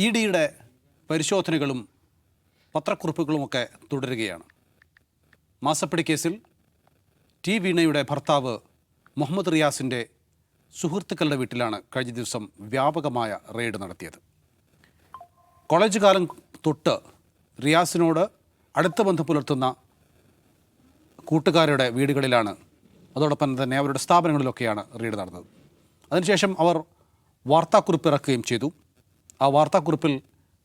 E ഡിയുടെ പരിശോധനകളും പത്രക്കുറിപ്പുകളുമൊക്കെ തുടരുകയാണ്. മാസപ്പടി കേസിൽ ടി വീണയുടെ ഭർത്താവ് മുഹമ്മദ് റിയാസിൻ്റെ സുഹൃത്തുക്കളുടെ വീട്ടിലാണ് കഴിഞ്ഞ ദിവസം വ്യാപകമായ റെയ്ഡ് നടത്തിയത്. കോളേജ് കാലം തൊട്ട് റിയാസിനോട് അടുത്ത ബന്ധം പുലർത്തുന്ന കൂട്ടുകാരുടെ വീടുകളിലാണ്, അതോടൊപ്പം തന്നെ അവരുടെ സ്ഥാപനങ്ങളിലൊക്കെയാണ് റെയ്ഡ് നടന്നത്. അതിനുശേഷം അവർ വാർത്താക്കുറിപ്പ് ഇറക്കുകയും ചെയ്തു. ആ വാർത്താക്കുറിപ്പിൽ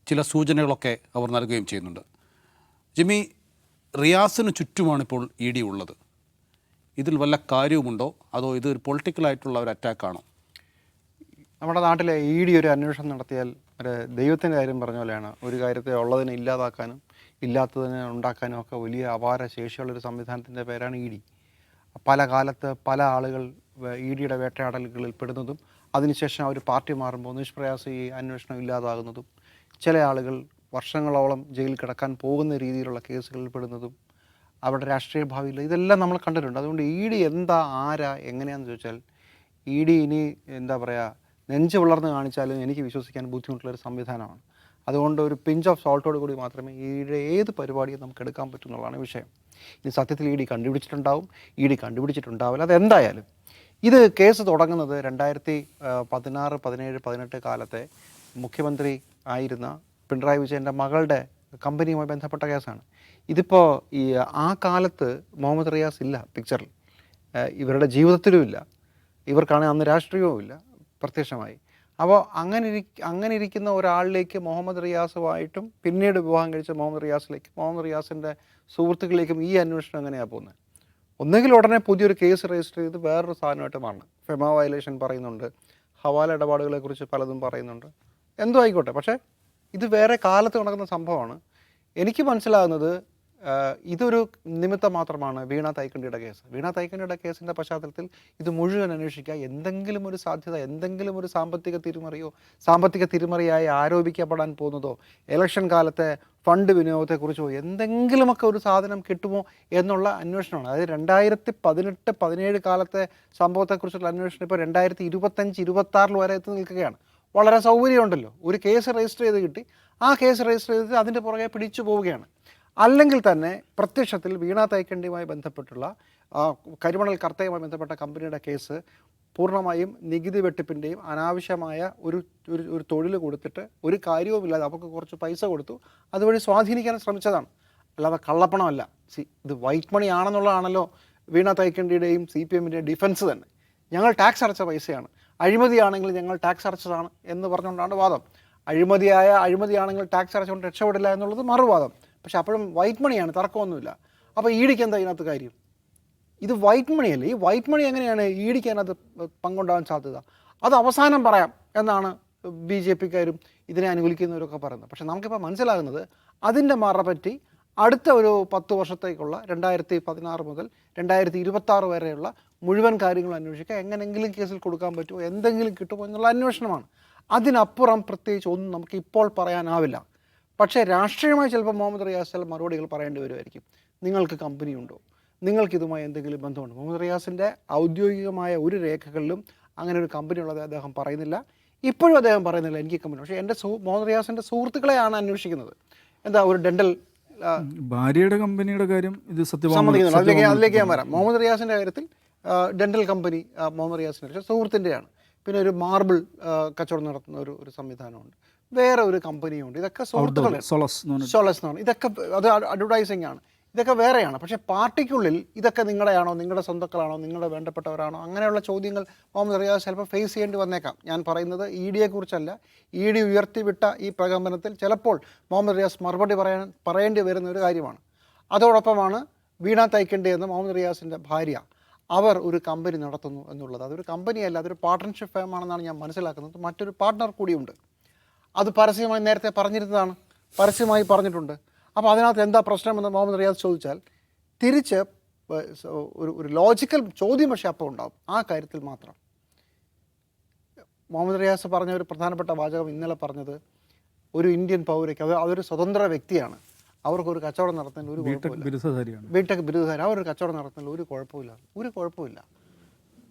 ചില സൂചനകളൊക്കെ അവർ നൽകുകയും ചെയ്യുന്നുണ്ട്. ജിമ്മി, റിയാസിന് ചുറ്റുമാണിപ്പോൾ ഇ ഡി ഉള്ളത്. ഇതിൽ വല്ല കാര്യവുമുണ്ടോ, അതോ ഇത് ഒരു പൊളിറ്റിക്കലായിട്ടുള്ള ഒരു അറ്റാക്കാണോ? നമ്മുടെ നാട്ടിലെ ഇ ഡി ഒരു അന്വേഷണം നടത്തിയാൽ ഒരു ദൈവത്തിൻ്റെ കാര്യം പറഞ്ഞ പോലെയാണ്. ഒരു കാര്യത്തെ ഉള്ളതിനെ ഇല്ലാതാക്കാനും ഇല്ലാത്തതിനെ ഉണ്ടാക്കാനും ഒക്കെ വലിയ അപാര ശേഷിയുള്ളൊരു സംവിധാനത്തിൻ്റെ പേരാണ് ഇ ഡി. പല കാലത്ത് പല ആളുകൾ ഇ ഡിയുടെ വേട്ടയാടലുകളിൽ പെടുന്നതും അതിനുശേഷം അവർ പാർട്ടി മാറുമ്പോൾ നിഷ്പ്രയാസം ഈ അന്വേഷണം ഇല്ലാതാകുന്നതും, ചില ആളുകൾ വർഷങ്ങളോളം ജയിലിൽ കിടക്കാൻ പോകുന്ന രീതിയിലുള്ള കേസുകളിൽ പെടുന്നതും, അവരുടെ രാഷ്ട്രീയ ഭാവിയിൽ ഇതെല്ലാം നമ്മൾ കണ്ടിട്ടുണ്ട്. അതുകൊണ്ട് ഇ ഡി എന്താ, ആരാ, എങ്ങനെയാണെന്ന് ചോദിച്ചാൽ ഇ ഡി ഇനി എന്താ പറയുക, നെഞ്ച് വളർന്ന് കാണിച്ചാലും എനിക്ക് വിശ്വസിക്കാൻ ബുദ്ധിമുട്ടുള്ളൊരു സംവിധാനമാണ്. അതുകൊണ്ട് ഒരു പിഞ്ച് ഓഫ് സോൾട്ടോട് കൂടി മാത്രമേ ഇ ഡിയുടെ ഏത് പരിപാടിയും നമുക്ക് എടുക്കാൻ പറ്റുന്നുള്ളതാണ് വിഷയം. ഇനി സത്യത്തിൽ ഇ ഡി കണ്ടുപിടിച്ചിട്ടുണ്ടാവും, ഇ ഡി കണ്ടുപിടിച്ചിട്ടുണ്ടാവില്ല, അതെന്തായാലും ഇത് കേസ് തുടങ്ങുന്നത് 2016, 17, 18 കാലത്തെ മുഖ്യമന്ത്രി ആയിരുന്ന പിണറായി വിജയൻ്റെ മകളുടെ കമ്പനിയുമായി ബന്ധപ്പെട്ട കേസാണ്. ഇതിപ്പോൾ ആ കാലത്ത് മുഹമ്മദ് റിയാസ് ഇല്ല പിക്ചറിൽ, ഇവരുടെ ജീവിതത്തിലും ഇല്ല, ഇവർക്കാണെങ്കിൽ അന്ന് രാഷ്ട്രീയവും ഇല്ല പ്രത്യക്ഷമായി. അപ്പോൾ അങ്ങനെ ഇരിക്കുന്ന ഒരാളിലേക്ക് മുഹമ്മദ് റിയാസുമായിട്ടും പിന്നീട് വിവാഹം കഴിച്ച മുഹമ്മദ് റിയാസിലേക്ക്, മുഹമ്മദ് റിയാസിൻ്റെ സുഹൃത്തുക്കളിലേക്കും ഈ അന്വേഷണം എങ്ങനെയാണ് പോകുന്നത്? ഒന്നുകിൽ ഉടനെ പുതിയൊരു കേസ് രജിസ്റ്റർ ചെയ്ത് വേറൊരു സാധനമായിട്ട് മാറണം. ഫെമ വയലേഷൻ പറയുന്നുണ്ട്, ഹവാല ഇടപാടുകളെക്കുറിച്ച് പലതും പറയുന്നുണ്ട്, എന്തോ ആയിക്കോട്ടെ. പക്ഷേ ഇത് വേറെ കാലത്ത് നടക്കുന്ന സംഭവമാണ്. എനിക്ക് മനസ്സിലാകുന്നത് ഇതൊരു നിമിത്തം മാത്രമാണ് വീണ തൈക്കണ്ടിയുടെ കേസ്. വീണ തൈക്കണ്ടിയുടെ കേസിൻ്റെ പശ്ചാത്തലത്തിൽ ഇത് മുഴുവൻ അന്വേഷിക്കുക, എന്തെങ്കിലും ഒരു സാധ്യത, എന്തെങ്കിലും ഒരു സാമ്പത്തിക തിരിമറിയായി ആരോപിക്കപ്പെടാൻ പോകുന്നതോ, ഇലക്ഷൻ കാലത്തെ ഫണ്ട് വിനിയോഗത്തെക്കുറിച്ചോ എന്തെങ്കിലുമൊക്കെ ഒരു സാധനം കിട്ടുമോ എന്നുള്ള അന്വേഷണമാണ്. അതായത് 2018, 17 കാലത്തെ സംഭവത്തെക്കുറിച്ചുള്ള അന്വേഷണം ഇപ്പോൾ 2025, 26 വരെ എത്തി നിൽക്കുകയാണ്. വളരെ സൗകര്യമുണ്ടല്ലോ, ഒരു കേസ് രജിസ്റ്റർ ചെയ്ത് കിട്ടി, ആ കേസ് രജിസ്റ്റർ ചെയ്ത് അതിൻ്റെ പുറകെ പിടിച്ചു പോവുകയാണ്. അല്ലെങ്കിൽ തന്നെ പ്രത്യക്ഷത്തിൽ വീണ തൈക്കണ്ടിയുമായി ബന്ധപ്പെട്ടുള്ള കരിമണൽ കർത്തയുമായി ബന്ധപ്പെട്ട കമ്പനിയുടെ കേസ് പൂർണ്ണമായും നികുതി വെട്ടിപ്പിൻ്റെയും അനാവശ്യമായ ഒരു തൊഴിൽ കൊടുത്തിട്ട് ഒരു കാര്യവുമില്ലാതെ അവർക്ക് കുറച്ച് പൈസ കൊടുത്തു, അതുവഴി സ്വാധീനിക്കാൻ ശ്രമിച്ചതാണ്, അല്ലാതെ കള്ളപ്പണമല്ല. ഇത് വൈറ്റ് മണി ആണെന്നുള്ളതാണല്ലോ വീണ തൈക്കണ്ടിയുടെയും CPM-ൻ്റെയും ഡിഫൻസ് തന്നെ. ഞങ്ങൾ ടാക്സ് അടച്ച പൈസയാണ്, അഴിമതിയാണെങ്കിൽ ഞങ്ങൾ ടാക്സ് അടച്ചതാണ് എന്ന് പറഞ്ഞുകൊണ്ടാണ് വാദം. അഴിമതിയാണെങ്കിൽ ടാക്സ് അടച്ചുകൊണ്ട് രക്ഷപ്പെടില്ല എന്നുള്ളത് മറുവാദം. പക്ഷെ അപ്പോഴും വൈറ്റ് മണിയാണ്, തർക്കമൊന്നുമില്ല. അപ്പോൾ ഇ ഡിക്ക് എന്താ ഇതിനകത്ത് കാര്യം? ഇത് വൈറ്റ് മണിയല്ലേ. ഈ വൈറ്റ് മണി എങ്ങനെയാണ് ഇ ഡിക്ക് അതിനകത്ത് പങ്കുണ്ടാകാൻ സാധ്യത? അത് അവസാനം പറയാം എന്നാണ് BJP-ക്കാരും ഇതിനെ അനുകൂലിക്കുന്നവരൊക്കെ പറയുന്നത്. പക്ഷെ നമുക്കിപ്പോൾ മനസ്സിലാകുന്നത് അതിൻ്റെ മറപറ്റി അടുത്ത ഒരു 10 വർഷത്തേക്കുള്ള 2016 മുതൽ 2026 വരെയുള്ള മുഴുവൻ കാര്യങ്ങൾ അന്വേഷിക്കുക, എങ്ങനെയെങ്കിലും കേസിൽ കൊടുക്കാൻ പറ്റുമോ, എന്തെങ്കിലും കിട്ടുമോ എന്നുള്ള അന്വേഷണമാണ്. അതിനപ്പുറം പ്രത്യേകിച്ച് ഒന്നും നമുക്ക് ഇപ്പോൾ പറയാനാവില്ല. പക്ഷേ രാഷ്ട്രീയമായി ചിലപ്പോൾ മുഹമ്മദ് റിയാസ് ചില മറുപടികൾ പറയേണ്ടി വരുമായിരിക്കും. നിങ്ങൾക്ക് കമ്പനിയുണ്ടോ, നിങ്ങൾക്കിതുമായി എന്തെങ്കിലും ബന്ധമുണ്ടോ? മുഹമ്മദ് റിയാസിൻ്റെ ഔദ്യോഗികമായ ഒരു രേഖകളിലും അങ്ങനെ ഒരു കമ്പനി ഉള്ളത് അദ്ദേഹം പറയുന്നില്ല. ഇപ്പോഴും അദ്ദേഹം പറയുന്നില്ല എനിക്ക് കമ്പനി. പക്ഷേ മുഹമ്മദ് റിയാസിൻ്റെ സുഹൃത്തുക്കളെയാണ് അന്വേഷിക്കുന്നത്. എന്താ ഒരു ഡെൻ്റൽ ഭാര്യയുടെ കമ്പനിയുടെ കാര്യം ഇത് സമ്മതിക്കുന്നുണ്ട്. അതിലേക്ക് ഞാൻ വരാം. മുഹമ്മദ് റിയാസിൻ്റെ കാര്യത്തിൽ ഡെൻ്റൽ കമ്പനി മുഹമ്മദ് റിയാസിൻ്റെ സുഹൃത്തിൻ്റെയാണ്. പിന്നെ ഒരു മാർബിൾ കച്ചവടം നടത്തുന്ന ഒരു സംവിധാനമുണ്ട്, വേറെ ഒരു കമ്പനിയുണ്ട്. ഇതൊക്കെ സുഹൃത്തുക്കളാണ്. സൊളസ് എന്ന് പറഞ്ഞാൽ ഇതൊക്കെ അത് അഡ്വർടൈസിങ് ആണ്, ഇതൊക്കെ വേറെയാണ്. പക്ഷേ പാർട്ടിക്കുള്ളിൽ ഇതൊക്കെ നിങ്ങളുടെയാണോ, നിങ്ങളുടെ സ്വന്തക്കളാണോ, നിങ്ങളുടെ വേണ്ടപ്പെട്ടവരാണോ, അങ്ങനെയുള്ള ചോദ്യങ്ങൾ മുഹമ്മദ് റിയാസ് ചിലപ്പോൾ ഫേസ് ചെയ്യേണ്ടി വന്നേക്കാം. ഞാൻ പറയുന്നത് ഇ ഡിയെക്കുറിച്ചല്ല. ഇ ഡി ഉയർത്തിവിട്ട ഈ പ്രകമ്പനത്തിൽ ചിലപ്പോൾ മുഹമ്മദ് റിയാസ് മറുപടി പറയേണ്ടി വരുന്ന ഒരു കാര്യമാണ്. അതോടൊപ്പമാണ് വീണ തൈക്കണ്ടി എന്ന മുഹമ്മദ് റിയാസിൻ്റെ ഭാര്യ, അവർ ഒരു കമ്പനി നടത്തുന്നു എന്നുള്ളത്. അതൊരു കമ്പനിയല്ല, അതൊരു പാർട്ട്ണർഷിപ്പ് ഫേമാണെന്നാണ് ഞാൻ മനസ്സിലാക്കുന്നത്. മറ്റൊരു പാർട്ട്ണർ കൂടിയുണ്ട്. അത് പരസ്യമായി നേരത്തെ പറഞ്ഞിരുന്നതാണ്, പരസ്യമായി പറഞ്ഞിട്ടുണ്ട്. അപ്പോൾ അതിനകത്ത് എന്താ പ്രശ്നമെന്ന് മുഹമ്മദ് റിയാസ് ചോദിച്ചാൽ തിരിച്ച് ഒരു ലോജിക്കൽ ചോദ്യം പക്ഷേ അപ്പോൾ ഉണ്ടാകും. ആ കാര്യത്തിൽ മാത്രം മുഹമ്മദ് റിയാസ് പറഞ്ഞ ഒരു പ്രധാനപ്പെട്ട വാചകം ഇന്നലെ പറഞ്ഞത്, ഒരു ഇന്ത്യൻ പൗരയ്ക്ക്, അതൊരു സ്വതന്ത്ര വ്യക്തിയാണ്, അവർക്കൊരു കച്ചവടം നടത്തുന്നതിൽ ഒരു കുഴപ്പമില്ല, ബിടെക് ബിരുദധാരി, അവരൊരു കച്ചവടം നടത്തുന്നതിൽ ഒരു കുഴപ്പമില്ല.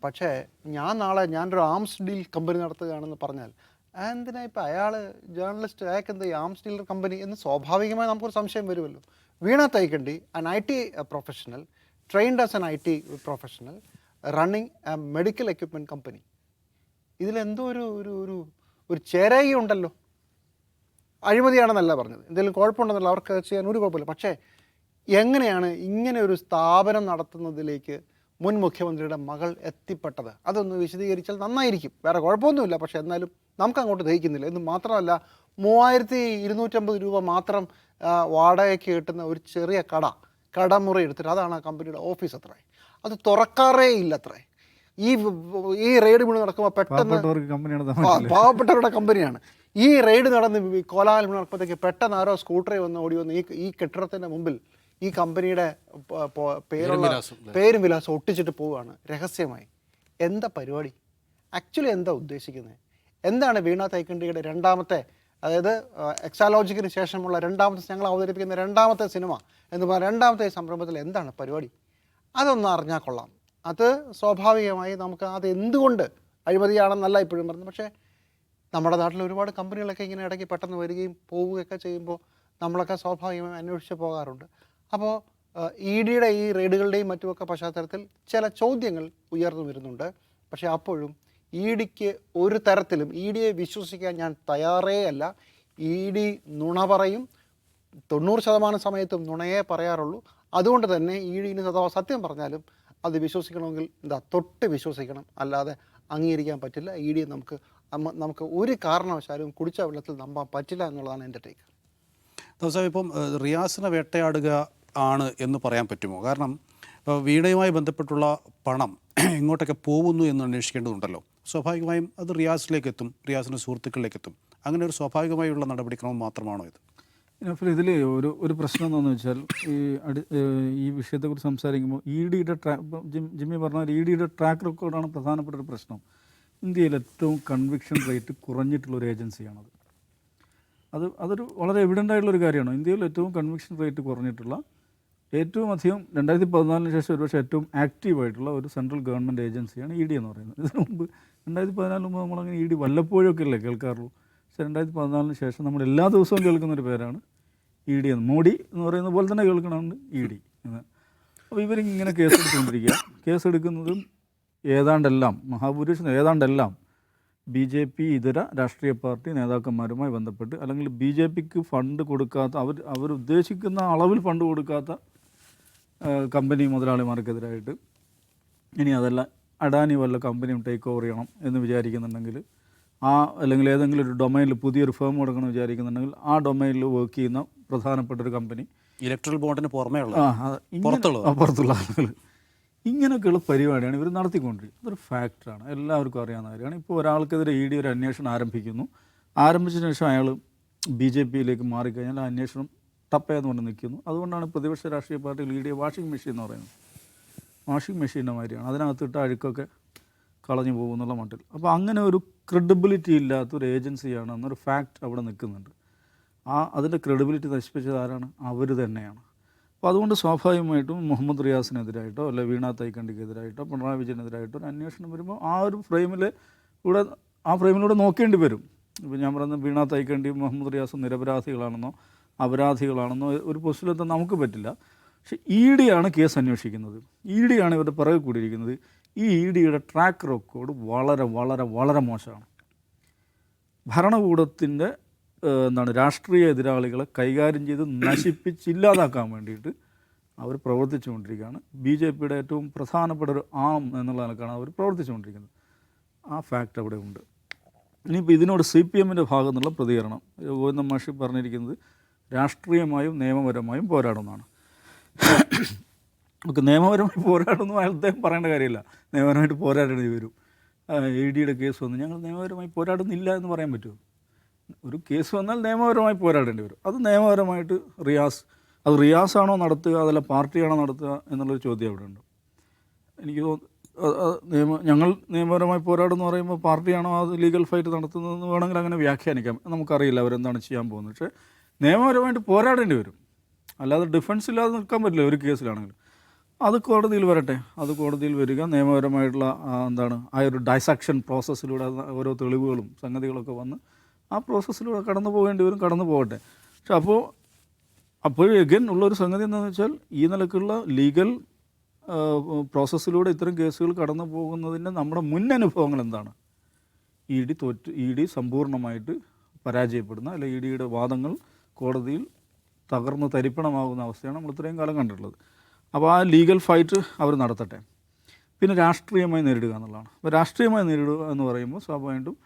പക്ഷേ ഞാനൊരു ആംസ് ഡീൽ കമ്പനി നടത്തുകയാണെന്ന് പറഞ്ഞാൽ എന്തിനാ ഇപ്പം അയാൾ ജേർണലിസ്റ്റ്, അയാൾക്ക് എന്താ ഈ ആംസ് ഡീലർ കമ്പനി എന്ന് സ്വാഭാവികമായി നമുക്കൊരു സംശയം വരുമല്ലോ. വീണ Thaikandi, an IT professional, trained as an IT professional, running a medical equipment company. ഇതിലെന്തോ ഒരു ഒരു ഒരു ഒരു ചേരായി ഉണ്ടല്ലോ. അഴിമതിയാണെന്നല്ല പറഞ്ഞത്, എന്തെങ്കിലും കുഴപ്പമുണ്ടെന്നല്ല, അവർക്ക് ചെയ്യാൻ ഒരു കുഴപ്പമില്ല. പക്ഷേ എങ്ങനെയാണ് ഇങ്ങനെ ഒരു സ്ഥാപനം നടത്തുന്നതിലേക്ക് മുൻ മുഖ്യമന്ത്രിയുടെ മകൾ എത്തിപ്പെട്ടത്? അതൊന്ന് വിശദീകരിച്ചാൽ നന്നായിരിക്കും. വേറെ കുഴപ്പമൊന്നുമില്ല, പക്ഷേ എന്നാലും നമുക്ക് അങ്ങോട്ട് ദഹിക്കുന്നില്ല. എന്ന് മാത്രമല്ല, 3250 രൂപ മാത്രം വാടകയ്ക്ക് കിട്ടുന്ന ഒരു ചെറിയ കടമുറി എടുത്തിട്ട് അതാണ് ആ കമ്പനിയുടെ ഓഫീസ് അത്രേ. അത് തുറക്കാറേ ഇല്ല അത്രേ. ഈ റെയ്ഡ് മുഴുവൻ നടക്കുമ്പോൾ പെട്ടെന്ന് പാവപ്പെട്ടവരുടെ കമ്പനിയാണ്. ഈ റെയ്ഡ് നടന്ന് കോലാഹലം നടക്കുമ്പോഴത്തേക്ക് പെട്ടെന്ന് ആരോ സ്കൂട്ടറിൽ ഓടി വന്ന് ഈ കെട്ടിടത്തിൻ്റെ മുമ്പിൽ ഈ കമ്പനിയുടെ പേരും വിലാസം ഒട്ടിച്ചിട്ട് പോവുകയാണ് രഹസ്യമായി. എന്താ പരിപാടി? ആക്ച്വലി എന്താ ഉദ്ദേശിക്കുന്നത്? എന്താണ് വീണ തൈക്കണ്ടിയുടെ രണ്ടാമത്തെ, അതായത് എക്സാലോജിക്കിന് ശേഷമുള്ള ഞങ്ങൾ അവതരിപ്പിക്കുന്ന രണ്ടാമത്തെ സിനിമ എന്ന് പറഞ്ഞാൽ രണ്ടാമത്തെ സംരംഭത്തിൽ എന്താണ് പരിപാടി? അതൊന്ന് അറിഞ്ഞാൽ കൊള്ളാം. അത് സ്വാഭാവികമായി നമുക്ക് അത് എന്തുകൊണ്ട് അഴിമതിയാണെന്നല്ല ഇപ്പോഴും പറയുന്നത്. പക്ഷേ നമ്മുടെ നാട്ടിൽ ഒരുപാട് കമ്പനികളൊക്കെ ഇങ്ങനെ ഇടയ്ക്ക് പെട്ടെന്ന് വരികയും പോവുകയൊക്കെ ചെയ്യുമ്പോൾ നമ്മളൊക്കെ സ്വാഭാവികമായി അന്വേഷിച്ച് പോകാറുണ്ട്. അപ്പോൾ EDയുടെ ഈ റെയ്ഡുകളുടെയും മറ്റുമൊക്കെ പശ്ചാത്തലത്തിൽ ചില ചോദ്യങ്ങൾ ഉയർന്നു വരുന്നുണ്ട്. പക്ഷേ അപ്പോഴും EDക്ക് ഒരു തരത്തിലും EDയെ വിശ്വസിക്കാൻ ഞാൻ തയ്യാറേ അല്ല. ED നുണ പറയും, 90% സമയത്തും നുണയേ പറയാറുള്ളൂ. അതുകൊണ്ട് തന്നെ EDന് സത്യം പറഞ്ഞാലും അത് വിശ്വസിക്കണമെങ്കിൽ തൊട്ട് വിശ്വസിക്കണം, അല്ലാതെ അംഗീകരിക്കാൻ പറ്റില്ല. EDയെ നമുക്ക് ഒരു കാരണവശാലും കുടിച്ച വെള്ളത്തിൽ നമ്പാൻ പറ്റില്ല എന്നുള്ളതാണ് എൻ്റെ ടേക്ക്. ദിവസം ഇപ്പം റിയാസിനെ വേട്ടയാടുക ആണ് എന്ന് പറയാൻ പറ്റുമോ? കാരണം വീണയുമായി ബന്ധപ്പെട്ടുള്ള പണം എങ്ങോട്ടൊക്കെ പോകുന്നു എന്ന് അന്വേഷിക്കേണ്ടതുണ്ടല്ലോ. സ്വാഭാവികമായും അത് റിയാസിലേക്ക് എത്തും, റിയാസിൻ്റെ സുഹൃത്തുക്കളിലേക്ക് എത്തും. അങ്ങനെ ഒരു സ്വാഭാവികമായുള്ള നടപടിക്രമം മാത്രമാണോ ഇത്? ഇതിൽ ഒരു പ്രശ്നം എന്താണെന്ന് വെച്ചാൽ, ഈ വിഷയത്തെക്കുറിച്ച് സംസാരിക്കുമ്പോൾ EDയുടെ ജിമ്മി പറഞ്ഞാൽ EDയുടെ ട്രാക്ക് റെക്കോർഡാണ് പ്രധാനപ്പെട്ട ഒരു പ്രശ്നം. ഇന്ത്യയിൽ ഏറ്റവും കൺവിക്ഷൻ റേറ്റ് കുറഞ്ഞിട്ടുള്ളൊരു ഏജൻസിയാണത്. അതൊരു വളരെ എവിഡൻ്റ് ആയിട്ടുള്ളൊരു കാര്യമാണ്. ഇന്ത്യയിൽ ഏറ്റവും കൺവിക്ഷൻ റേറ്റ് കുറഞ്ഞിട്ടുള്ള, ഏറ്റവും അധികം 2014 ശേഷം ഒരുപക്ഷെ ഏറ്റവും ആക്റ്റീവായിട്ടുള്ള ഒരു സെൻട്രൽ ഗവൺമെൻറ് ഏജൻസിയാണ് ED എന്ന് പറയുന്നത്. ഇതിനു മുമ്പ് 2014 മുമ്പ് നമ്മളങ്ങനെ ED വല്ലപ്പോഴൊക്കെ അല്ലേ കേൾക്കാറുള്ളൂ. പക്ഷേ 2014 ശേഷം നമ്മൾ എല്ലാ ദിവസവും കേൾക്കുന്നൊരു പേരാണ് ED എന്ന്. മോഡി എന്ന് പറയുന്ന പോലെ തന്നെ കേൾക്കണമുണ്ട് ED എന്ന്. അപ്പോൾ ഇവരിങ്ങനെ കേസെടുത്തുകൊണ്ടിരിക്കുക. കേസെടുക്കുന്നതും ഏതാണ്ടെല്ലാം, മഹാഭൂരിപക്ഷം ഏതാണ്ടെല്ലാം BJP ഇതര രാഷ്ട്രീയ പാർട്ടി നേതാക്കന്മാരുമായി ബന്ധപ്പെട്ട്, അല്ലെങ്കിൽ BJPക്ക് ഫണ്ട് കൊടുക്കാത്ത, അവരുദ്ദേശിക്കുന്ന അളവിൽ ഫണ്ട് കൊടുക്കാത്ത കമ്പനി മുതലാളിമാർക്കെതിരായിട്ട്, ഇനി അതല്ല അഡാനി വല്ല കമ്പനിയും ടേക്ക് ഓവർ ചെയ്യണം എന്ന് വിചാരിക്കുന്നുണ്ടെങ്കിൽ, അല്ലെങ്കിൽ ഏതെങ്കിലും ഒരു ഡൊമൈനിൽ പുതിയൊരു ഫേം കൊടുക്കണം വിചാരിക്കുന്നുണ്ടെങ്കിൽ, ആ ഡൊമൈനിൽ വർക്ക് ചെയ്യുന്ന പ്രധാനപ്പെട്ട ഒരു കമ്പനി, ഇലക്ട്രൽ ബോണ്ടിന് പുറമേ പുറത്തുള്ള ആളുകൾ, ഇങ്ങനെയൊക്കെയുള്ള പരിപാടിയാണ് ഇവർ നടത്തിക്കൊണ്ടിരിക്കുന്നത്. അതൊരു ഫാക്ടറാണ്, എല്ലാവർക്കും അറിയാവുന്ന കാര്യമാണ്. ഇപ്പോൾ ഒരാൾക്കെതിരെ ED ഒരു അന്വേഷണം ആരംഭിച്ചതിന് ശേഷം അയാൾ BJPയിലേക്ക് മാറിക്കഴിഞ്ഞാൽ ആ അന്വേഷണം ടപ്പയെന്ന് കൊണ്ട് നിൽക്കുന്നു. അതുകൊണ്ടാണ് പ്രതിപക്ഷ രാഷ്ട്രീയ പാർട്ടികൾ EDയെ വാഷിംഗ് മെഷീൻ എന്ന് പറയുന്നത്. വാഷിംഗ് മെഷീൻ്റെ മാതിരിയാണ്, അതിനകത്തിട്ട അഴുക്കൊക്കെ കളഞ്ഞു പോകുന്നുള്ള മട്ടിൽ. അപ്പോൾ അങ്ങനെ ഒരു ക്രെഡിബിലിറ്റി ഇല്ലാത്തൊരു ഏജൻസിയാണ് എന്നൊരു ഫാക്റ്റ് അവിടെ നിൽക്കുന്നുണ്ട്. അതിൻ്റെ ക്രെഡിബിലിറ്റി നശിപ്പിച്ചത് ആരാണ്? അവർ തന്നെയാണ്. അപ്പോൾ അതുകൊണ്ട് സ്വാഭാവികമായിട്ടും മുഹമ്മദ് റിയാസിനെതിരായിട്ടോ അല്ലെ വീണ തൈക്കണ്ടിക്കെതിരായിട്ടോ പിണറായി വിജയനെതിരായിട്ടോ ഒരു അന്വേഷണം വരുമ്പോൾ ആ ഫ്രെയിമിലൂടെ നോക്കേണ്ടി വരും. ഇപ്പോൾ ഞാൻ പറയുന്നത് വീണ തൈക്കണ്ടിയും മുഹമ്മദ് റിയാസും നിരപരാധികളാണെന്നോ അപരാധികളാണെന്നോ ഒരു പൊസിഷനിലെത്താൻ നമുക്ക് പറ്റില്ല. പക്ഷേ EDയാണ് കേസ് അന്വേഷിക്കുന്നത്, EDയാണ് ഇവരുടെ പിറകെ കൂടിയിരിക്കുന്നത്. ഈ EDയുടെ ട്രാക്ക് റെക്കോർഡ് വളരെ വളരെ വളരെ മോശമാണ്. ഭരണകൂടത്തിൻ്റെ രാഷ്ട്രീയ എതിരാളികളെ കൈകാര്യം ചെയ്ത് നശിപ്പിച്ചില്ലാതാക്കാൻ വേണ്ടിയിട്ട് അവർ പ്രവർത്തിച്ചുകൊണ്ടിരിക്കുകയാണ്. BJPയുടെ ഏറ്റവും പ്രധാനപ്പെട്ട ഒരു ആം എന്നുള്ള നിലക്കാണ് അവർ പ്രവർത്തിച്ചുകൊണ്ടിരിക്കുന്നത്. ആ ഫാക്റ്റ് അവിടെ ഉണ്ട്. ഇനിയിപ്പോൾ ഇതിനോട് CPMൻ്റെ ഭാഗത്തു നിന്നുള്ള പ്രതികരണം, ഗോവിന്ദൻ മാഷി പറഞ്ഞിരിക്കുന്നത് രാഷ്ട്രീയമായും നിയമപരമായും പോരാടുന്നതാണ്. നമുക്ക് നിയമപരമായി പോരാടുന്നു അദ്ദേഹം പറയേണ്ട കാര്യമില്ല, നിയമപരമായിട്ട് പോരാടേണ്ടി വരും. EDയുടെ കേസ് വന്ന് ഞങ്ങൾ നിയമപരമായി പോരാടുന്നില്ല എന്ന് പറയാൻ പറ്റുമോ? ഒരു കേസ് വന്നാൽ നിയമപരമായി പോരാടേണ്ടി വരും. അത് നിയമപരമായിട്ട് റിയാസാണോ നടത്തുക, അതല്ല പാർട്ടിയാണോ നടത്തുക എന്നുള്ളൊരു ചോദ്യം അവിടെ ഉണ്ട്. എനിക്ക് ഞങ്ങൾ നിയമപരമായി പോരാടുമെന്ന് പറയുമ്പോൾ പാർട്ടിയാണോ അത് ലീഗൽ ഫൈറ്റ് നടത്തുന്നതെന്ന് വേണമെങ്കിൽ അങ്ങനെ വ്യാഖ്യാനിക്കാം. നമുക്കറിയില്ല അവരെന്താണ് ചെയ്യാൻ പോകുന്നത്. പക്ഷേ നിയമപരമായിട്ട് പോരാടേണ്ടി വരും, അല്ലാതെ ഡിഫൻസ് ഇല്ലാതെ നിൽക്കാൻ പറ്റില്ല ഒരു കേസിലാണെങ്കിൽ. അത് കോടതിയിൽ വരട്ടെ, അത് കോടതിയിൽ വരിക, നിയമപരമായിട്ടുള്ള എന്താണ് ആ ഒരു ഡൈസക്ഷൻ പ്രോസസ്സിലൂടെ ഓരോ തെളിവുകളും സംഗതികളൊക്കെ വന്ന് ആ പ്രോസസ്സിലൂടെ കടന്നു പോകേണ്ടി വരും, കടന്നു പോകട്ടെ. പക്ഷെ അപ്പോഴും എഗൻ ഉള്ളൊരു സംഗതി എന്താണെന്ന് വെച്ചാൽ ഈ നിലക്കുള്ള ലീഗൽ പ്രോസസ്സിലൂടെ ഇത്തരം കേസുകൾ കടന്നു പോകുന്നതിൻ്റെ നമ്മുടെ മുൻ അനുഭവങ്ങൾ എന്താണ്? ഇ ഡി സമ്പൂർണ്ണമായിട്ട് പരാജയപ്പെടുന്ന, അല്ലെങ്കിൽ ഇ ഡിയുടെ വാദങ്ങൾ കോടതിയിൽ തകർന്ന് തരിപ്പണമാകുന്ന അവസ്ഥയാണ് നമ്മൾ ഇത്രയും കാലം കണ്ടിട്ടുള്ളത്. അപ്പോൾ ആ ലീഗൽ ഫൈറ്റ് അവർ നടത്തട്ടെ. പിന്നെ രാഷ്ട്രീയമായി നേരിടുക എന്നുള്ളതാണ്. അപ്പോൾ രാഷ്ട്രീയമായി നേരിടുക എന്ന് പറയുമ്പോൾ സ്വാഭാവികമായിട്ടും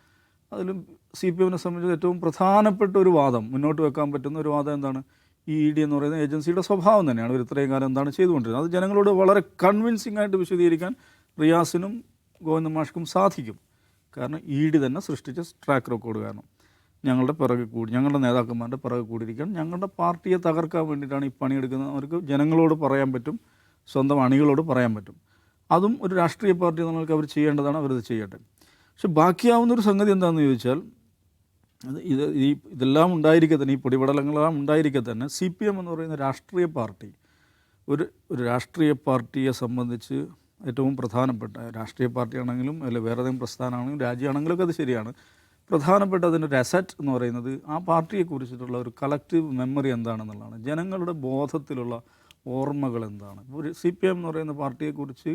അതിലും CPM-നെ സംബന്ധിച്ച് ഏറ്റവും പ്രധാനപ്പെട്ട ഒരു വാദം, മുന്നോട്ട് വെക്കാൻ പറ്റുന്ന ഒരു വാദം എന്താണ്? ഈ ഇ ഡി എന്ന് പറയുന്ന ഏജൻസിയുടെ സ്വഭാവം തന്നെയാണ്. ഒരു ഇത്രയും കാലം എന്താണ് ചെയ്തുകൊണ്ടിരുന്നത്, അത് ജനങ്ങളോട് വളരെ കൺവിൻസിംഗ് ആയിട്ട് വിശദീകരിക്കാൻ റിയാസിനും ഗോവിന്ദ മാഷ്ക്കും സാധിക്കും. കാരണം ഇ ഡി തന്നെ സൃഷ്ടിച്ച ട്രാക്ക് റെക്കോർഡ് കാരണം ഞങ്ങളുടെ നേതാക്കന്മാരുടെ പിറകെ കൂടിയിരിക്കാൻ, ഞങ്ങളുടെ പാർട്ടിയെ തകർക്കാൻ വേണ്ടിയിട്ടാണ് ഈ പണിയെടുക്കുന്നത്. അവർക്ക് ജനങ്ങളോട് പറയാൻ പറ്റും, സ്വന്തം അണികളോട് പറയാൻ പറ്റും. അതും ഒരു രാഷ്ട്രീയ പാർട്ടി എന്നുള്ളവർക്ക് അവർ ചെയ്യേണ്ടതാണ്, അവരത് ചെയ്യട്ടെ. പക്ഷെ ബാക്കിയാവുന്നൊരു സംഗതി എന്താണെന്ന് ചോദിച്ചാൽ, ഇതെല്ലാം ഉണ്ടായിരിക്കെ തന്നെ, ഈ പൊടിപടലങ്ങളെല്ലാം ഉണ്ടായിരിക്കെ തന്നെ CPM എന്ന് പറയുന്ന രാഷ്ട്രീയ പാർട്ടി ഒരു രാഷ്ട്രീയ പാർട്ടിയെ സംബന്ധിച്ച് ഏറ്റവും പ്രധാനപ്പെട്ട, രാഷ്ട്രീയ പാർട്ടിയാണെങ്കിലും അല്ലെങ്കിൽ വേറെ ഏതെങ്കിലും പ്രസ്ഥാനമാണെങ്കിലും രാജ്യമാണെങ്കിലും ഒക്കെ അത് ശരിയാണ്, പ്രധാനപ്പെട്ട അതിൻ്റെ ഒരു അസറ്റ് എന്ന് പറയുന്നത് ആ പാർട്ടിയെക്കുറിച്ചിട്ടുള്ള ഒരു കളക്റ്റീവ് മെമ്മറി എന്താണെന്നുള്ളതാണ്. ജനങ്ങളുടെ ബോധത്തിലുള്ള ഓർമ്മകൾ എന്താണ്? ഒരു CPM എന്ന് പറയുന്ന പാർട്ടിയെക്കുറിച്ച്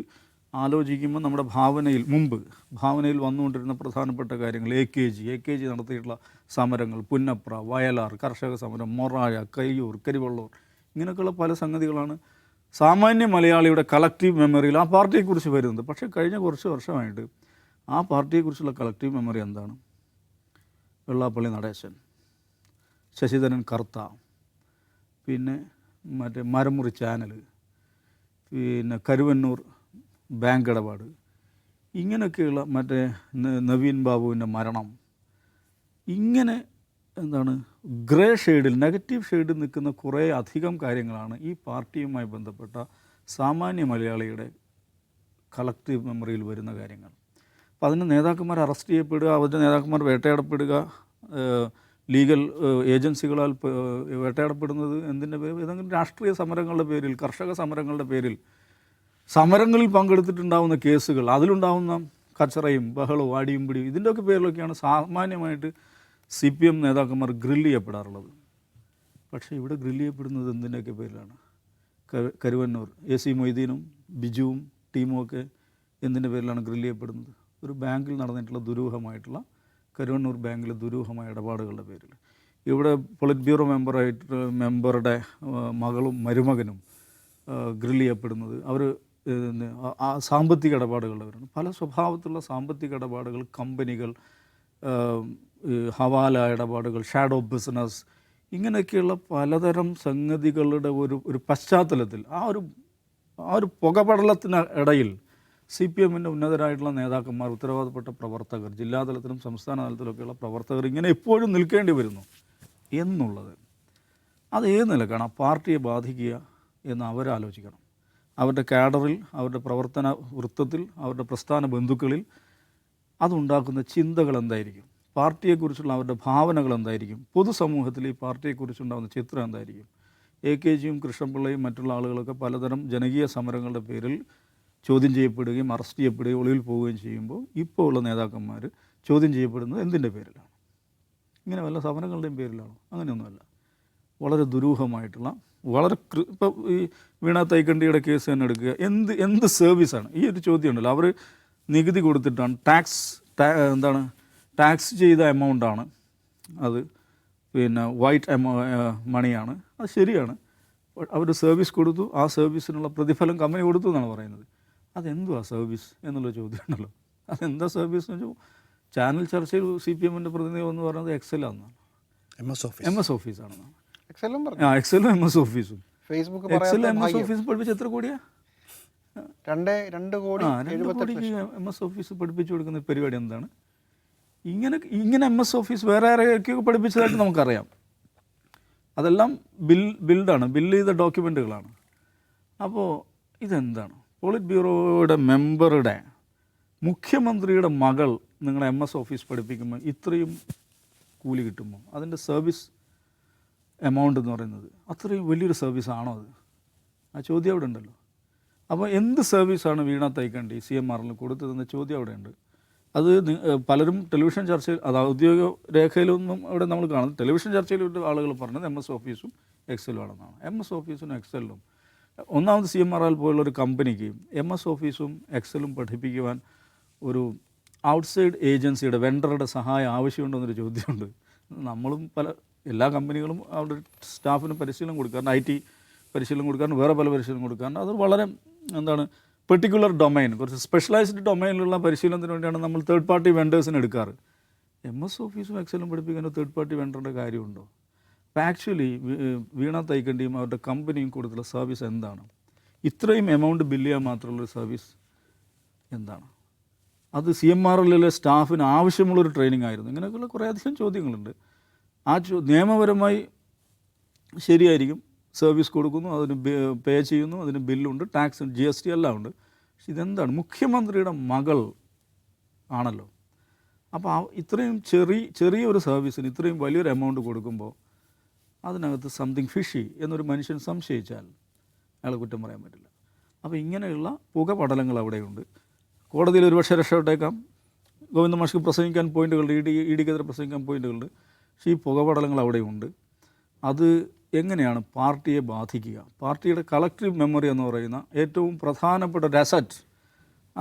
ആലോചിക്കുമ്പോൾ നമ്മുടെ ഭാവനയിൽ വന്നുകൊണ്ടിരുന്ന പ്രധാനപ്പെട്ട കാര്യങ്ങൾ, AKG നടത്തിയിട്ടുള്ള സമരങ്ങൾ, പുന്നപ്ര, വയലാർ കർഷക സമരം, മൊറാഴ, കയ്യൂർ, കരിവള്ളൂർ, ഇങ്ങനെയൊക്കെയുള്ള പല സംഗതികളാണ് സാമാന്യ മലയാളിയുടെ കളക്റ്റീവ് മെമ്മറിയിൽ ആ പാർട്ടിയെക്കുറിച്ച് വരുന്നത്. പക്ഷേ കഴിഞ്ഞ കുറച്ച് വർഷമായിട്ട് ആ പാർട്ടിയെക്കുറിച്ചുള്ള കളക്റ്റീവ് മെമ്മറി എന്താണ്? വെള്ളാപ്പള്ളി നടേശൻ, ശശിധരൻ കർത്ത, പിന്നെ മറ്റേ മരമുറി ചാനൽ, പിന്നെ കരുവന്നൂർ ബാങ്ക് ഇടപാട്, ഇങ്ങനെയൊക്കെയുള്ള മറ്റേ നവീൻ ബാബുവിൻ്റെ മരണം, ഇങ്ങനെ എന്താണ് ഗ്രേ ഷെയ്ഡിൽ, നെഗറ്റീവ് ഷെയ്ഡിൽ നിൽക്കുന്ന കുറേ അധികം കാര്യങ്ങളാണ് ഈ പാർട്ടിയുമായി ബന്ധപ്പെട്ട സാമാന്യ മലയാളിയുടെ കളക്റ്റീവ് മെമ്മറിയിൽ വരുന്ന കാര്യങ്ങൾ. അപ്പോൾ അതിന് നേതാക്കന്മാർ അറസ്റ്റ് ചെയ്യപ്പെടുക, അവരുടെ നേതാക്കന്മാർ വേട്ടയാടപ്പെടുക, ലീഗൽ ഏജൻസികളാൽ വേട്ടയാടപ്പെടുന്നത് എന്തിൻ്റെ പേരിൽ? ഏതെങ്കിലും രാഷ്ട്രീയ സമരങ്ങളുടെ പേരിൽ, കർഷക സമരങ്ങളുടെ പേരിൽ, സമരങ്ങളിൽ പങ്കെടുത്തിട്ടുണ്ടാകുന്ന കേസുകൾ, അതിലുണ്ടാകുന്ന കച്ചറയും ബഹളവും അടിയും പിടിയും, ഇതിൻ്റെയൊക്കെ പേരിലൊക്കെയാണ് സാമാന്യമായിട്ട് CPM നേതാക്കന്മാർ ഗ്രില്ല് ചെയ്യപ്പെടാറുള്ളത്. പക്ഷേ ഇവിടെ ഗ്രില്ല് ചെയ്യപ്പെടുന്നത് എന്തിൻ്റെയൊക്കെ പേരിലാണ്? കരുവന്നൂർ AC മൊയ്തീനും ബിജുവും ടീമും ഒക്കെ എന്തിൻ്റെ പേരിലാണ് ഗ്രില്ല് ചെയ്യപ്പെടുന്നത്? ഒരു ബാങ്കിൽ നടന്നിട്ടുള്ള ദുരൂഹമായിട്ടുള്ള, കരുവന്നൂർ ബാങ്കിലെ ദുരൂഹമായ ഇടപാടുകളുടെ പേരിൽ. ഇവിടെ പൊളിറ്റ് ബ്യൂറോ മെമ്പറുടെ മകളും മരുമകനും ഗ്രില്ല് ചെയ്യപ്പെടുന്നത് അവർ സാമ്പത്തിക ഇടപാടുകളുടെ പേരാണ്. പല സ്വഭാവത്തിലുള്ള സാമ്പത്തിക ഇടപാടുകൾ, കമ്പനികൾ, ഹവാല ഇടപാടുകൾ, ഷാഡോ ബിസിനസ്, ഇങ്ങനെയൊക്കെയുള്ള പലതരം സംഗതികളുടെ ഒരു പശ്ചാത്തലത്തിൽ ആ ഒരു പുകപടലത്തിന് ഇടയിൽ CPM-ൻ്റെ ഉന്നതരായിട്ടുള്ള നേതാക്കന്മാർ, ഉത്തരവാദപ്പെട്ട പ്രവർത്തകർ, ജില്ലാതലത്തിലും സംസ്ഥാന തലത്തിലൊക്കെയുള്ള പ്രവർത്തകർ ഇങ്ങനെ എപ്പോഴും നിൽക്കേണ്ടി വരുന്നു എന്നുള്ളത്, അത് ഏത് നിലക്കാണ് ആ പാർട്ടിയെ ബാധിക്കുക എന്ന് അവരാലോചിക്കണം. അവരുടെ കാഡറിൽ, അവരുടെ പ്രവർത്തന വൃത്തത്തിൽ, അവരുടെ പ്രസ്ഥാന ബന്ധുക്കളിൽ അതുണ്ടാക്കുന്ന ചിന്തകൾ എന്തായിരിക്കും? പാർട്ടിയെക്കുറിച്ചുള്ള അവരുടെ ഭാവനകൾ എന്തായിരിക്കും? പൊതുസമൂഹത്തിൽ ഈ പാർട്ടിയെക്കുറിച്ചുണ്ടാകുന്ന ചിത്രം എന്തായിരിക്കും? AKG-യും കൃഷ്ണപിള്ളയും മറ്റുള്ള ആളുകളൊക്കെ പലതരം ജനകീയ സമരങ്ങളുടെ പേരിൽ ചോദ്യം ചെയ്യപ്പെടുകയും അറസ്റ്റ് ചെയ്യപ്പെടുകയും ഒളിവിൽ പോവുകയും ചെയ്യുമ്പോൾ ഇപ്പോൾ ഉള്ള നേതാക്കന്മാർ ചോദ്യം ചെയ്യപ്പെടുന്നത് എന്തിൻ്റെ പേരിലാണ്? ഇങ്ങനെ വല്ല സമരങ്ങളുടെയും പേരിലാണോ? അങ്ങനെയൊന്നുമല്ല. വളരെ ദുരൂഹമായിട്ടുള്ള, വളരെ ഇപ്പോൾ ഈ വീണ തൈക്കണ്ടിയുടെ കേസ് തന്നെ എടുക്കുക, എന്ത് സർവീസാണ്? ഈ ഒരു ചോദ്യം ഉണ്ടല്ലോ. അവർ നികുതി കൊടുത്തിട്ടാണ്, ടാക്സ് ചെയ്ത എമൗണ്ടാണ് അത്, പിന്നെ വൈറ്റ് മണിയാണ്, അത് ശരിയാണ്. അവർ സർവീസ് കൊടുത്തു, ആ സർവീസിനുള്ള പ്രതിഫലം കമ്പനി കൊടുത്തു എന്നാണ് പറയുന്നത്. അതെന്തുവാ സർവീസ് എന്നുള്ള ചോദ്യമുണ്ടല്ലോ. അതെന്താ സർവീസ് എന്ന് വെച്ചാൽ, ചാനൽ ചർച്ചയിൽ CPM-ൻ്റെ പ്രതിനിധി എന്ന് പറയുന്നത് എക്സൽ ആണെന്നാണ്, MS ഓഫീസാണെന്നാണ്. എക്സലും MS ഓഫീസും, എക്സലും MS ഓഫീസും പഠിപ്പിച്ച് എത്ര കോടിയാ? 2 കോടിക്ക് MS ഓഫീസ് പഠിപ്പിച്ചു കൊടുക്കുന്ന പരിപാടി എന്താണ്? ഇങ്ങനെ MS ഓഫീസ് വേറെ ആരെയൊക്കെ പഠിപ്പിച്ചതായിട്ട് നമുക്കറിയാം. അതെല്ലാം ബില്ല് ചെയ്ത ഡോക്യുമെൻറ്റുകളാണ്. അപ്പോൾ ഇതെന്താണ്? പോളിറ്റ് ബ്യൂറോയുടെ മെമ്പറുടെ, മുഖ്യമന്ത്രിയുടെ മകൾ നിങ്ങളെ MS ഓഫീസ് പഠിപ്പിക്കുമ്പോൾ ഇത്രയും കൂലി കിട്ടുമ്പോൾ അതിൻ്റെ സർവീസ് എമൗണ്ട് എന്ന് പറയുന്നത് അത്രയും വലിയൊരു സർവീസാണോ അത്? ആ ചോദ്യം അവിടെ ഉണ്ടല്ലോ. അപ്പോൾ എന്ത് സർവീസാണ് വീണ തൈക്കണ്ടി CMRL കൊടുത്തതെന്ന ചോദ്യം അവിടെയുണ്ട്. അത് പലരും ടെലിവിഷൻ ചർച്ചയിൽ, അത് ഔദ്യോഗിക രേഖയിലൊന്നും അവിടെ നമ്മൾ കാണുന്നു. ടെലിവിഷൻ ചർച്ചയിലൂടെ ആളുകൾ പറഞ്ഞത് MS ഓഫീസും എക്സലും ആണെന്നാണ്. MS ഓഫീസും എക്സലും ഒന്നാമത് CMRL പോലുള്ളൊരു കമ്പനിക്ക് MS ഓഫീസും എക്സലും പഠിപ്പിക്കുവാൻ ഒരു ഔട്ട്സൈഡ് ഏജൻസിയുടെ വെണ്ടറുടെ സഹായം ആവശ്യമുണ്ടെന്നൊരു ചോദ്യമുണ്ട്. നമ്മളും എല്ലാ കമ്പനികളും അവരുടെ സ്റ്റാഫിന് പരിശീലനം കൊടുക്കാറുണ്ട്, IT പരിശീലനം കൊടുക്കാറുണ്ട്, വേറെ പല പരിശീലനം കൊടുക്കാറുണ്ട്. അത് വളരെ പെർട്ടിക്കുലർ ഡൊമൈൻ, കുറച്ച് സ്പെഷ്യലൈസ്ഡ് ഡൊമൈനിലുള്ള പരിശീലനത്തിന് വേണ്ടിയാണ് നമ്മൾ തേർഡ് പാർട്ടി വെണ്ടേഴ്സിന് എടുക്കാറ്. MS ഓഫീസും എക്സലും പഠിപ്പിക്കാൻ തേർഡ് പാർട്ടി വെണ്ടറുടെ കാര്യമുണ്ടോ? അപ്പോൾ ആക്ച്വലി വീണ തൈക്കണ്ടിയും അവരുടെ കമ്പനിയും കൊടുത്തുള്ള സർവീസ് എന്താണ്? ഇത്രയും എമൗണ്ട് ബില്ല് ചെയ്യാൻ മാത്രമുള്ളൊരു സർവീസ് എന്താണ്? അത് CMRLലെ സ്റ്റാഫിന് ആവശ്യമുള്ളൊരു ട്രെയിനിങ് ആയിരുന്നു. ഇങ്ങനെയൊക്കെയുള്ള കുറേയധികം ചോദ്യങ്ങളുണ്ട്. ആ നിയമപരമായി ശരിയായിരിക്കും, സർവീസ് കൊടുക്കുന്നു, അതിന് പേ ചെയ്യുന്നു, അതിന് ബില്ലുണ്ട്, ടാക്സ്, GST എല്ലാം ഉണ്ട്. പക്ഷെ ഇതെന്താണ്? മുഖ്യമന്ത്രിയുടെ മകൾ ആണല്ലോ. അപ്പോൾ ഇത്രയും ചെറിയൊരു സർവീസിന് ഇത്രയും വലിയൊരു എമൗണ്ട് കൊടുക്കുമ്പോൾ അതിനകത്ത് സംതിങ് ഫിഷി എന്നൊരു മനുഷ്യൻ സംശയിച്ചാൽ അയാൾ കുറ്റം പറയാൻ പറ്റില്ല. അപ്പോൾ ഇങ്ങനെയുള്ള പുകപടലങ്ങൾ അവിടെയുണ്ട്. കോടതിയിൽ ഒരുപക്ഷെ രക്ഷപ്പെട്ടേക്കാം. ഗോവിന്ദ മാഷ്ക്ക് പ്രസംഗിക്കാൻ പോയിന്റുകളുണ്ട്, ഇഡിക്കെതിരെ പ്രസംഗിക്കാൻ പോയിന്റുകളുണ്ട്. പക്ഷേ ഈ പുകപടലങ്ങൾ അവിടെയുണ്ട്. അത് എങ്ങനെയാണ് പാർട്ടിയെ ബാധിക്കുക? പാർട്ടിയുടെ കളക്റ്റീവ് മെമ്മറി എന്ന് പറയുന്ന ഏറ്റവും പ്രധാനപ്പെട്ട ഒരു അസറ്റ്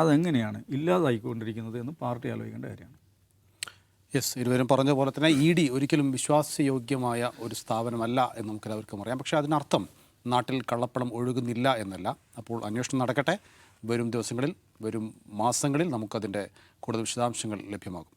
അതെങ്ങനെയാണ് ഇല്ലാതായിക്കൊണ്ടിരിക്കുന്നത് എന്ന് പാർട്ടി ആലോചിക്കേണ്ട കാര്യമാണ്. യെസ്, ഇരുവരും പറഞ്ഞ പോലെ തന്നെ ED ഒരിക്കലും വിശ്വാസയോഗ്യമായ ഒരു സ്ഥാപനമല്ല എന്ന് നമുക്കെല്ലാവർക്കും അറിയാം. പക്ഷേ അതിനർത്ഥം നാട്ടിൽ കള്ളപ്പണം ഒഴുകുന്നില്ല എന്നല്ല. അപ്പോൾ അന്വേഷണം നടക്കട്ടെ. വരും ദിവസങ്ങളിൽ, വരും മാസങ്ങളിൽ നമുക്കതിൻ്റെ കൂടുതൽ വിശദാംശങ്ങൾ ലഭ്യമാകും.